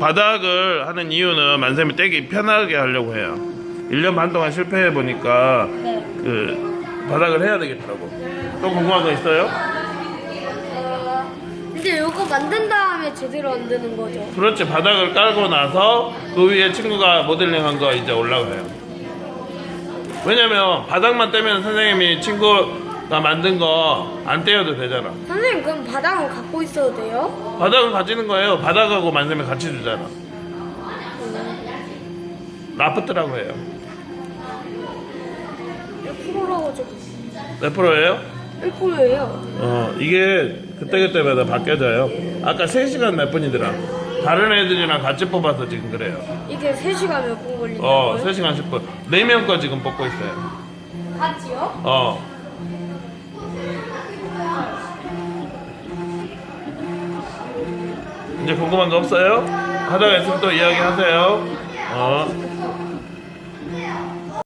바닥을 하는 이유는 만쌤이 떼기 편하게 하려고 해요. 1년 반 동안 실패해 보니까 네. 그 바닥을 해야 되겠더라고. 또 궁금한 거 있어요? 이제 요거 만든 다음에 제대로 만드는 거죠. 그렇지. 바닥을 깔고 나서 그 위에 친구가 모델링한 거 이제 올라가요. 왜냐면 바닥만 떼면 선생님이 친구가 만든 거 안 떼어도 되잖아. 선생님 그럼 바닥은 갖고 있어도 돼요? 바닥은 가지는 거예요. 바닥하고 만쌤이 같이 주잖아. 라프트라고 해요. 1%라고 좀. 몇 프로예요? 1%예요. 이게 그때그때마다 바뀌어져요. 아까 3시간 몇 분이더라. 다른 애들이랑 같이 뽑아서 지금 그래요. 이게 3시간 몇 분 걸린다고요? 3시간 10분. 4명 거 지금 뽑고 있어요. 같이요? 이제 궁금한 거 없어요? 하다가 있으면 또 이야기 하세요.